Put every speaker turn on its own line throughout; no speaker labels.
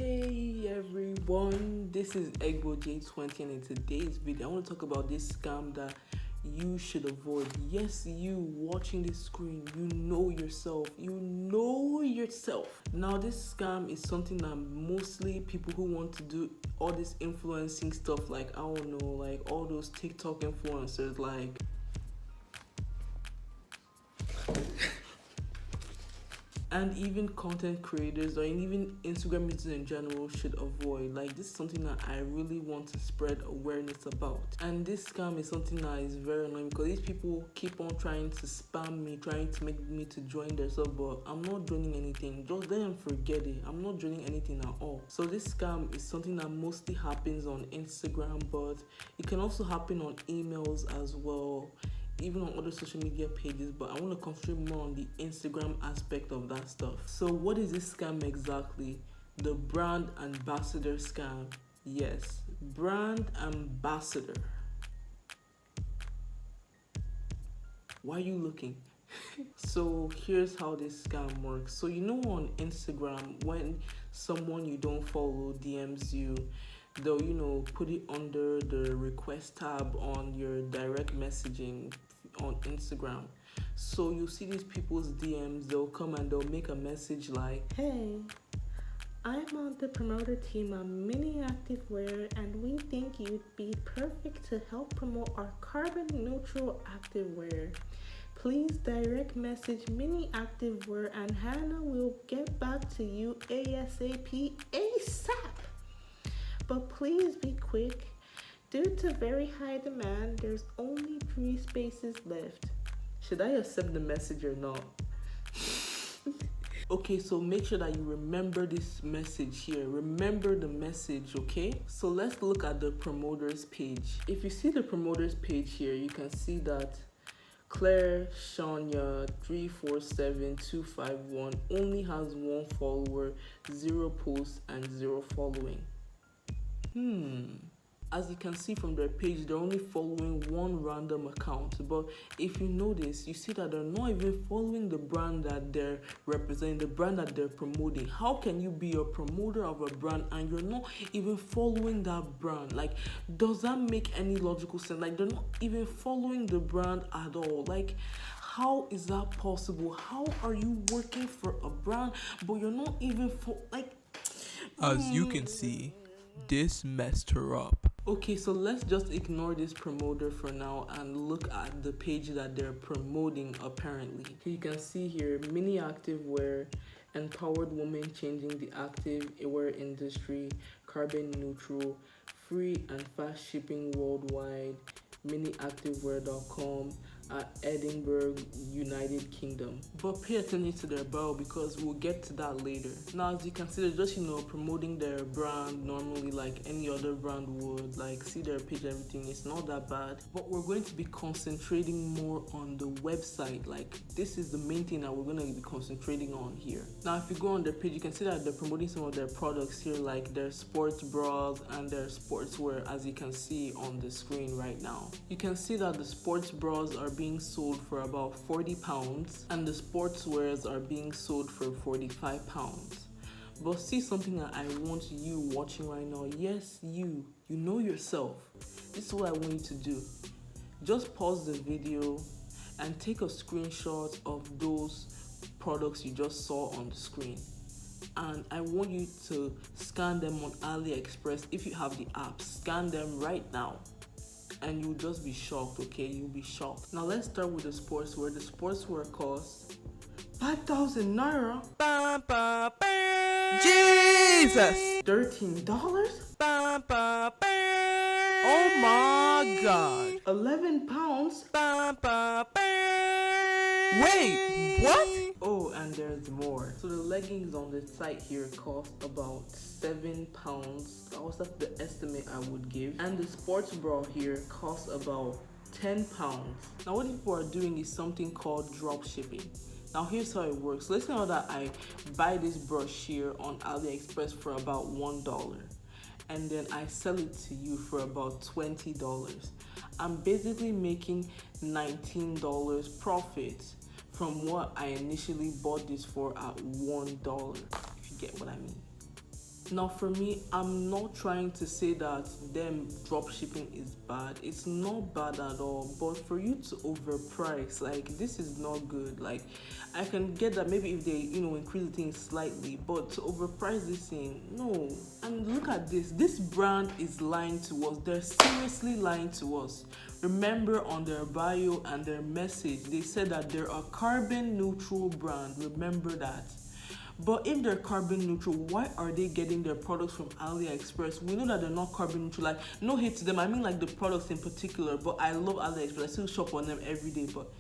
Hey everyone, this is Egbo J20, and in today's video I want to talk about this scam that you should avoid. Yes, you watching this screen, you know yourself. Now this scam is something that mostly people who want to do all this influencing stuff, like I don't know, like all those TikTok influencers, like and even content creators or even Instagram users in general should avoid. Like, this is something that I really want to spread awareness about. And this scam is something that is very annoying because these people keep on trying to spam me, trying to make me to join their sub, but I'm not joining anything. Just let them forget it. I'm not joining anything at all. So this scam is something that mostly happens on Instagram, but it can also happen on emails as well, even on other social media pages, but I want to concentrate more on the Instagram aspect of that stuff. So what is this scam exactly? The brand ambassador scam. Yes, brand ambassador. Why are you looking? So here's how this scam works. So you know, on Instagram, when someone you don't follow DMs you, they'll put it under the request tab on your direct messaging on Instagram. So you see these people's DMs, they'll come and they'll make a message like, hey, I'm on the promoter team on Mini Activewear, and we think you'd be perfect to help promote our carbon neutral activewear. Please direct message Mini Activewear and Hannah will get back to you ASAP. But please be quick. Due to very high demand, there's only 3 spaces left. Should I accept the message or not? Okay, so make sure that you remember this message here. Remember the message, okay? So let's look at the promoters page. If you see the promoters page here, you can see that Claire Shania 347251 only has 1 follower, 0 posts, and 0 following. As you can see from their page, they're only following 1 random account. But if you notice, you see that they're not even following the brand that they're representing, the brand that they're promoting. How can you be a promoter of a brand and you're not even following that brand? Like, does that make any logical sense? Like, they're not even following the brand at all. Like, how is that possible? How are you working for a brand but you're not even
As you can see, this messed her up.
Okay, so let's just ignore this promoter for now and look at the page that they're promoting apparently. You can see here, Mini Activewear, empowered women changing the activewear industry, carbon neutral, free and fast shipping worldwide, miniactivewear.com at Edinburgh, United Kingdom. But pay attention to their bio because we'll get to that later. Now, as you can see, they're just, promoting their brand normally like any other brand would. Like, see their page, everything. It's not that bad. But we're going to be concentrating more on the website. Like, this is the main thing that we're going to be concentrating on here. Now, if you go on their page, you can see that they're promoting some of their products here, like their sports bras and their sportswear, as you can see on the screen right now. You can see that the sports bras are being sold for about £40 and the sportswears are being sold for £45. But see something that I want you watching right now. Yes, you know yourself. This is what I want you to do. Just pause the video and take a screenshot of those products you just saw on the screen. And I want you to scan them on AliExpress. If you have the app, scan them right now. And you'll just be shocked, okay? You'll be shocked. Now let's start with the sportswear. The sportswear costs 5,000 naira.
Jesus!
$13.
Oh my God!
£11.
Wait, what?
Oh, and there's more. So the leggings on the site here cost about £7. That was the estimate I would give. And the sports bra here costs about £10. Now what people are doing is something called drop shipping. Now here's how it works. Let's say that I buy this brush here on AliExpress for about $1 and then I sell it to you for about $20. I'm basically making $19 profit from what I initially bought this for at $1, if you get what I mean. Now, for me, I'm not trying to say that them drop shipping is bad. It's not bad at all. But for you to overprice, like, this is not good. Like, I can get that maybe if they, increase the thing slightly, but to overprice this thing, no. And look at this. This brand is lying to us. They're seriously lying to us. Remember, on their bio and their message, they said that they're a carbon neutral brand. Remember that. But if they're carbon neutral, why are they getting their products from AliExpress? We know that they're not carbon neutral. Like, no hate to them. I mean, like, the products in particular. But I love AliExpress. I still shop on them every day. But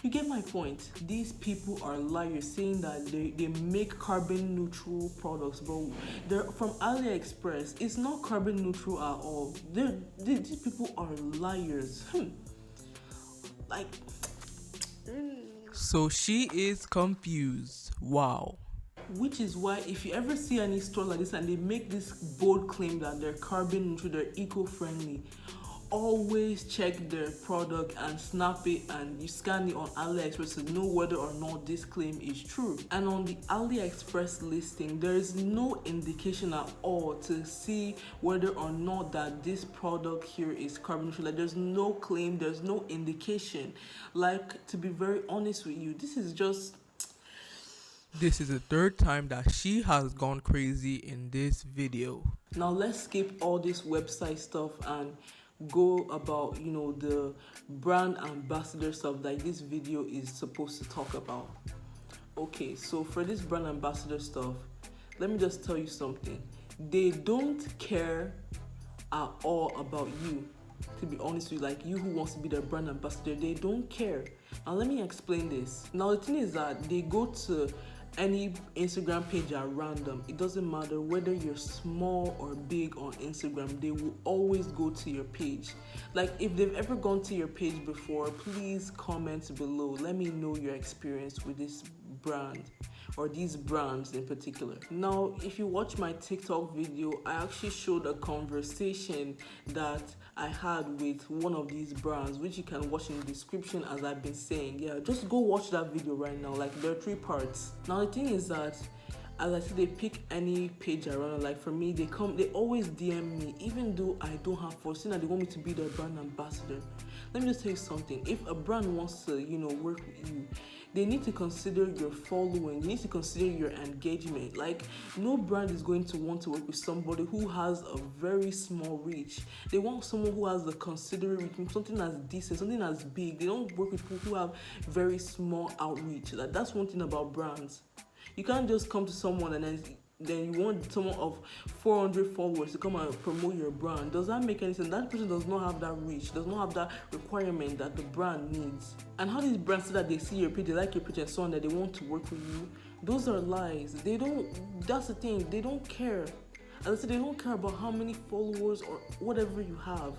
you get my point. These people are liars, saying that they make carbon neutral products, but they're from AliExpress. It's not carbon neutral at all. These people are liars. Like...
So she is confused. Wow.
Which is why if you ever see any store like this and they make this bold claim that they're carbon neutral, they're eco-friendly, always check their product and snap it and you scan it on AliExpress to know whether or not this claim is true. And on the AliExpress listing, there is no indication at all to see whether or not that this product here is carbon neutral. Like, there's no claim, there's no indication. Like, to be very honest with you, this is
the third time that she has gone crazy in this video.
Now let's skip all this website stuff and go about, the brand ambassador stuff that this video is supposed to talk about. Okay, so for this brand ambassador stuff, let me just tell you something. They don't care at all about you. To be honest with you, like, you who wants to be their brand ambassador, they don't care. Now let me explain this. Now the thing is that they go to any Instagram page at random. It doesn't matter whether you're small or big on Instagram, they will always go to your page. Like, if they've ever gone to your page before, please comment below. Let me know your experience with this brand or these brands in particular. Now, if you watch my TikTok video, I actually showed a conversation that I had with one of these brands, which you can watch in the description, as I've been saying. Yeah, just go watch that video right now. Like, there are 3 parts. Now the thing is that, as I said, they pick any page around. Like, for me, they always DM me, even though I don't have force, saying that they want me to be their brand ambassador. Let me just tell you something. If a brand wants to, work with you, they need to consider your following. They need to consider your engagement. Like, no brand is going to want to work with somebody who has a very small reach. They want someone who has the considerate reach, something that's decent, something that's big. They don't work with people who have very small outreach. Like, that's one thing about brands. You can't just come to someone and then you want someone of 400 followers to come and promote your brand. Does that make any sense? That person does not have that reach, does not have that requirement that the brand needs. And how these brands say that they see your page, they like your page and so on, that they want to work with you, those are lies. That's the thing, they don't care. As I said, they don't care about how many followers or whatever you have.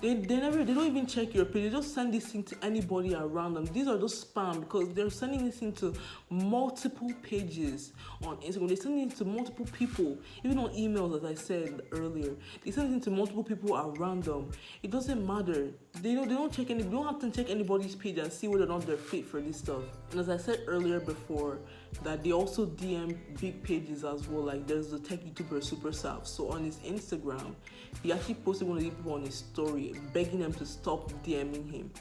They don't even check your page. They just send this thing to anybody around them. These are just spam, because they're sending this thing to multiple pages on Instagram. They're sending it to multiple people, even on emails, as I said earlier. They send it to multiple people around them. It doesn't matter. They don't check any. They don't have to check anybody's page and see whether or not they're fit for this stuff. And as I said earlier before, that they also DM big pages as well. Like, there's the tech YouTuber Super Saf. So on his Instagram, he actually posted one of these people on his story begging them to stop DMing him.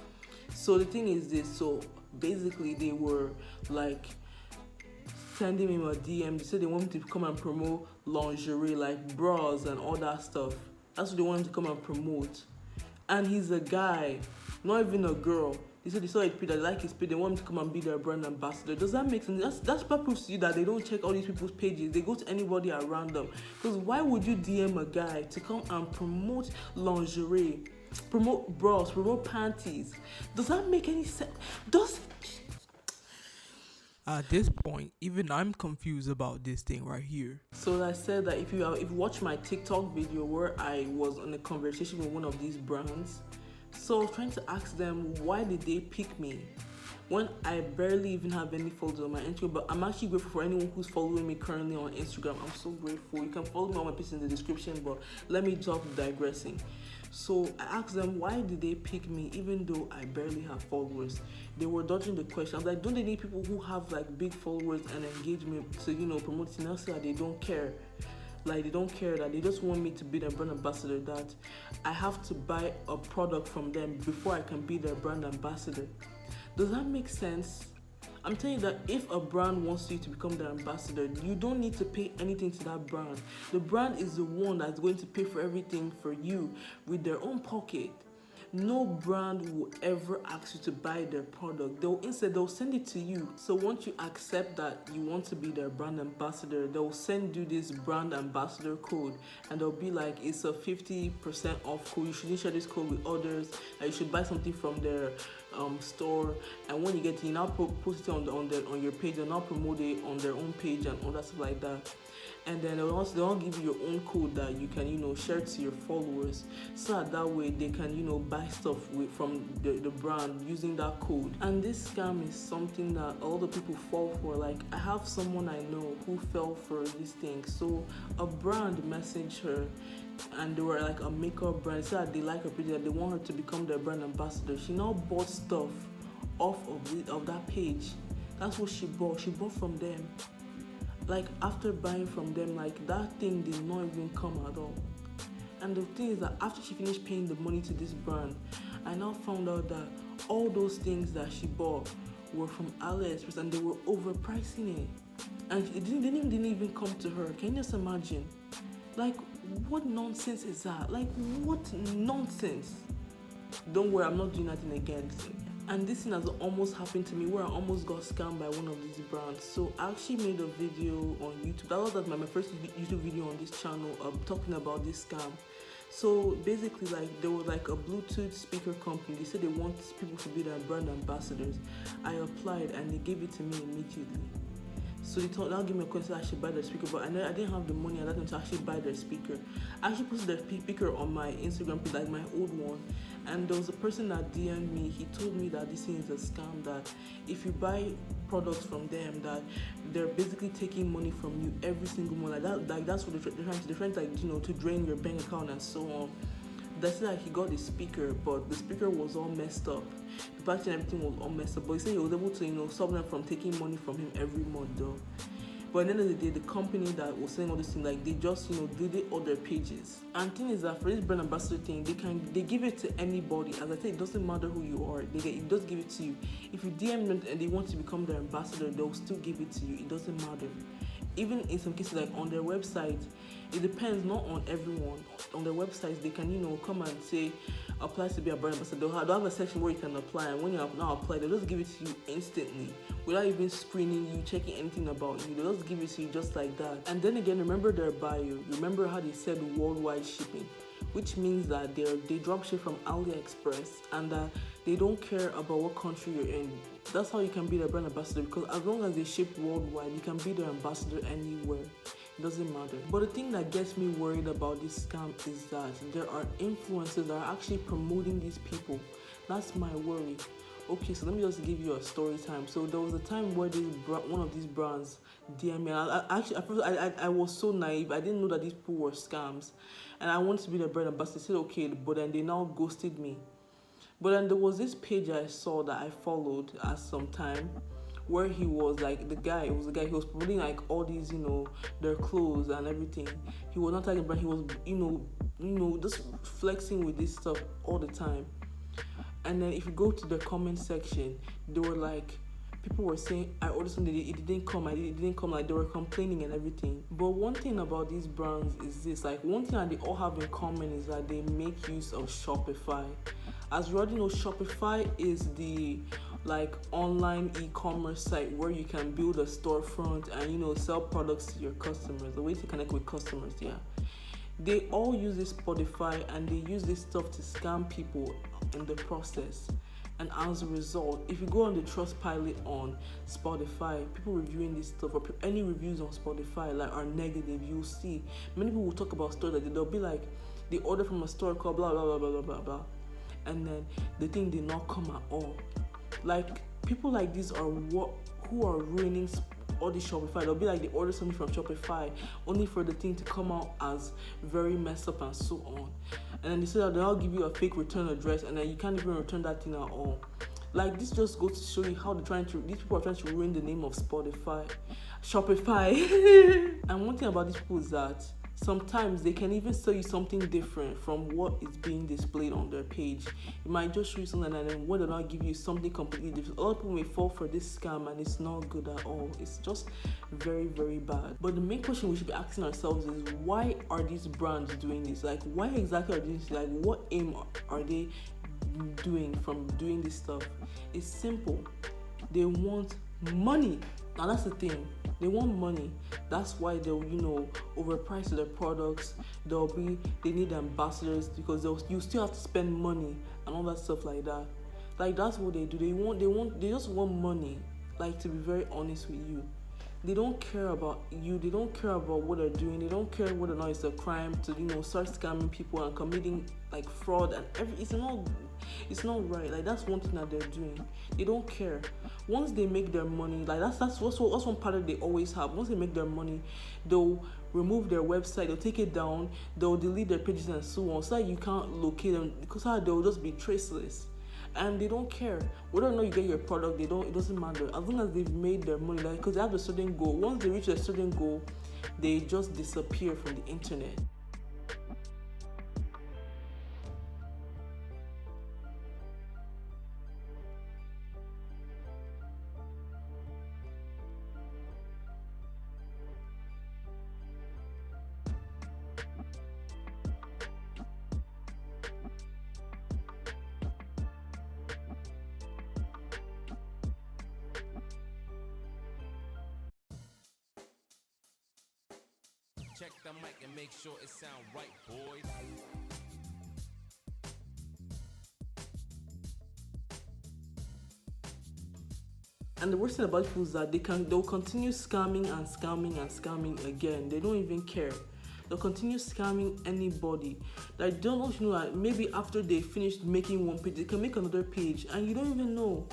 So the thing is this. So basically, they were like sending him a DM. They said they want him to come and promote lingerie, like bras and all that stuff. That's what they want him to come and promote. And he's a guy, not even a girl. They said they saw his page, they like his page, they want him to come and be their brand ambassador. Does that make sense? That's what proves to you that they don't check all these people's pages. They go to anybody around them. Because why would you DM a guy to come and promote lingerie, promote bras, promote panties? Does that make any sense?
At this point, even I'm confused about this thing right here.
So I said that if you watch my TikTok video where I was on a conversation with one of these brands, so I was trying to ask them, why did they pick me when I barely even have any followers on my Instagram? But I'm actually grateful for anyone who's following me currently on Instagram. I'm so grateful. You can follow me on my page in the description, but let me stop digressing. So I asked them, why did they pick me even though I barely have followers? They were dodging the question. I was like, don't they need people who have like big followers and engagement to, promote it? And I said they don't care. Like, they don't care, that they just want me to be their brand ambassador, that I have to buy a product from them before I can be their brand ambassador. Does that make sense? I'm telling you that if a brand wants you to become their ambassador, you don't need to pay anything to that brand. The brand is the one that's going to pay for everything for you with their own pocket. No brand will ever ask you to buy their product. They'll send it to you. So once you accept that you want to be their brand ambassador, they'll send you this brand ambassador code, and they'll be like, it's a 50% off code. You shouldn't share this code with others. You should buy something from their store, and when you get it, you now post it on your page, and now promote it on their own page and all that stuff like that. And then they'll give you your own code that you can share to your followers, so that way they can buy stuff from the brand using that code. And this scam is something that a lot of people fall for. Like, I have someone I know who fell for this thing. So a brand messaged her, and they were like a makeup brand, said that they like her page, that they want her to become their brand ambassador. She now bought stuff off of that page. That's what she bought. She bought from them. Like, after buying from them, like, that thing did not even come at all. And the thing is that after she finished paying the money to this brand, I now found out that all those things that she bought were from AliExpress, and they were overpricing it. And it didn't even come to her. Can you just imagine? Like, what nonsense is that? Like, what nonsense? Don't worry, I'm not doing nothing again. And this thing has almost happened to me, where I almost got scammed by one of these brands. So I actually made a video on YouTube. That was my first YouTube video on this channel, talking about this scam. So basically, like, there was like a Bluetooth speaker company. They said they want people to be their brand ambassadors. I applied, and they gave it to me immediately. So they'll give me a call, so I should buy their speaker, but I didn't have the money at that time to actually buy their speaker. I actually posted their speaker on my Instagram page, like my old one, and there was a person that DM'd me. He told me that this thing is a scam, that if you buy products from them, that they're basically taking money from you every single month. That's what they're trying to drain your bank account and so on. That's like he got the speaker, but the speaker was all messed up. The battery and everything was all messed up. But he said he was able to, stop them from taking money from him every month, though. But at the end of the day, the company that was selling all this thing, like, they just, deleted all their pages. And the thing is that for this brand ambassador thing, they give it to anybody. As I said, it doesn't matter who you are. It does give it to you. If you DM them and they want to become their ambassador, they'll still give it to you. It doesn't matter. Even in some cases, like on their website, it depends, not on everyone. On their websites, they can, come and say, apply to be a brand ambassador. They'll have a section where you can apply, and when you have now applied, they'll just give it to you instantly, without even screening you, checking anything about you. They'll just give it to you just like that. And then again, remember their bio. Remember how they said worldwide shipping, which means that they drop ship from AliExpress, and that they don't care about what country you're in. That's how you can be their brand ambassador, because as long as they ship worldwide, you can be their ambassador anywhere. It doesn't matter. But the thing that gets me worried about this scam is that there are influencers that are actually promoting these people. That's my worry. Okay, so let me just give you a story time. So there was a time where one of these brands DM'd me. I was so naive. I didn't know that these people were scams, and I wanted to be their brand ambassador. They said okay, but then they now ghosted me. But then there was this page I saw that I followed at some time, where he was like, the guy he was promoting like all these, their clothes and everything. He was not talking about, he was, just flexing with this stuff all the time. And then if you go to the comment section, they were like, people were saying, I ordered something, it didn't come, like they were complaining and everything. But one thing about these brands is this, like, one thing that they all have in common is that they make use of Shopify. As you already know, Shopify is the online e-commerce site where you can build a storefront and sell products to your customers, the way to connect with customers. Yeah, they all use this Spotify, and they use this stuff to scam people in the process. And as a result, if you go on the Trustpilot on Spotify, people reviewing this stuff, or any reviews on Spotify are negative, you'll see many people will talk about stores that they'll be like, they order from a store called blah blah blah blah blah blah blah, and then the thing did not come at all. Like, people like this are who are ruining all this Shopify. They'll be like, they order something from Shopify only for the thing to come out as very messed up and so on. And then they say that they'll give you a fake return address, and then you can't even return that thing at all. Like, this just goes to show you how these people are trying to ruin the name of Shopify. And one thing about these people is that Sometimes they can even sell you something different from what is being displayed on their page. It might just show you something and then whether or not give you something completely different. A lot of people may fall for this scam and it's not good at all. It's just very, very bad. But the main question we should be asking ourselves is, why are these brands doing this? Like, why exactly are they doing this? Like, what aim are they doing from doing this stuff? It's simple. They want money. Now that's the thing. They want money. That's why they'll, overprice their products. They need ambassadors because you still have to spend money and all that stuff like that. Like, that's what they do. They just want money. Like, to be very honest with you, they don't care about you. They don't care about what they're doing. They don't care whether or not it's a crime to start scamming people and committing like fraud and it's not right. Like, that's one thing that they're doing. They don't care. Once they make their money, like that's one part that they always have. Once they make their money, they'll remove their website, they'll take it down, they'll delete their pages and so on, so that you can't locate them, because they'll just be traceless. And they don't care whether or not you get your product. It doesn't matter as long as they've made their money. Like, because they have a certain goal. Once they reach a certain goal, they just disappear from the internet.
Check the mic and make sure it sound right, boys.
And the worst thing about people is that they'll continue scamming and scamming and scamming again. They don't even care. They'll continue scamming anybody. Like, don't know that maybe after they finished making one page, they can make another page and you don't even know.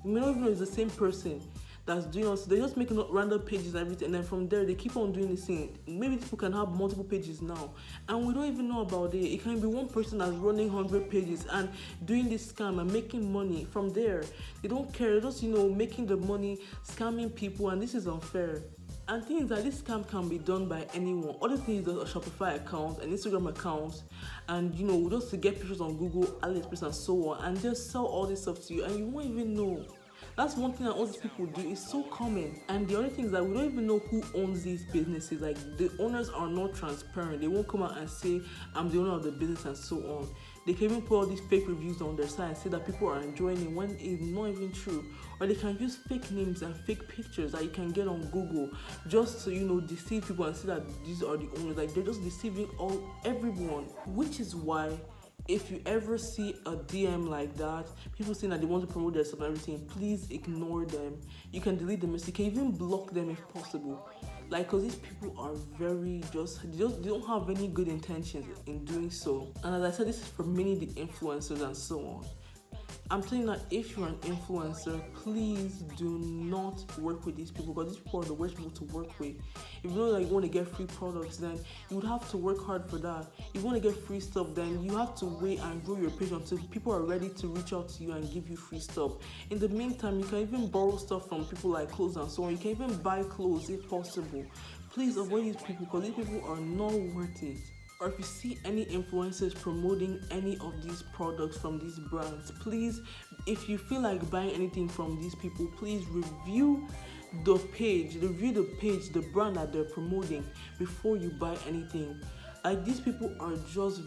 You may not even know it's the same person that's doing us. They just make random pages and everything, and then from there they keep on doing this thing. Maybe people can have multiple pages now and we don't even know about it. It can be one person that's running 100 pages and doing this scam and making money from there. They don't care. They're just making the money, scamming people, and this is unfair. And things that this scam can be done by anyone. Other things is a Shopify account, an Instagram account, and just to get pictures on Google, AliExpress, and so on, and just sell all this stuff to you, and you won't even know. That's one thing that all these people do. It's so common. And the other thing is that we don't even know who owns these businesses. Like, the owners are not transparent. They won't come out and say, I'm the owner of the business and so on. They can even put all these fake reviews on their site and say that people are enjoying it when it's not even true. Or they can use fake names and fake pictures that you can get on Google just to, deceive people and say that these are the owners. Like, they're just deceiving everyone. Which is why, if you ever see a DM like that, people saying that they want to promote their stuff and everything, please ignore them. You can delete them. You can even block them if possible. Like, because these people are very they don't have any good intentions in doing so. And as I said, this is for many the influencers and so on. I'm telling you that if you're an influencer, please do not work with these people, because these people are the worst people to work with. If you know that you want to get free products, then you would have to work hard for that. If you want to get free stuff, then you have to wait and grow your page until people are ready to reach out to you and give you free stuff. In the meantime, you can even borrow stuff from people like clothes and so on. You can even buy clothes if possible. Please avoid these people, because these people are not worth it. Or if you see any influencers promoting any of these products from these brands, please, if you feel like buying anything from these people, please review the page, the brand that they're promoting before you buy anything. Like, these people are just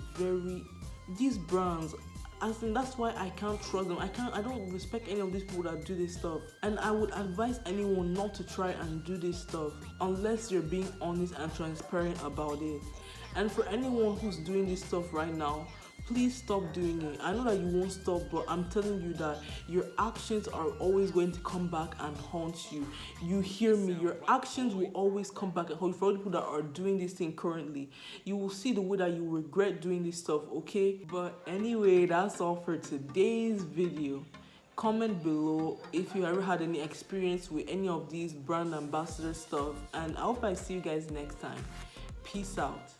these brands, that's why I can't trust them. I don't respect any of these people that do this stuff. And I would advise anyone not to try and do this stuff unless you're being honest and transparent about it. And for anyone who's doing this stuff right now, please stop doing it. I know that you won't stop, but I'm telling you that your actions are always going to come back and haunt you. You hear me? Your actions will always come back and haunt you. For all the people that are doing this thing currently, you will see the way that you regret doing this stuff, okay? But anyway, that's all for today's video. Comment below if you ever had any experience with any of these brand ambassador stuff. And I hope I see you guys next time. Peace out.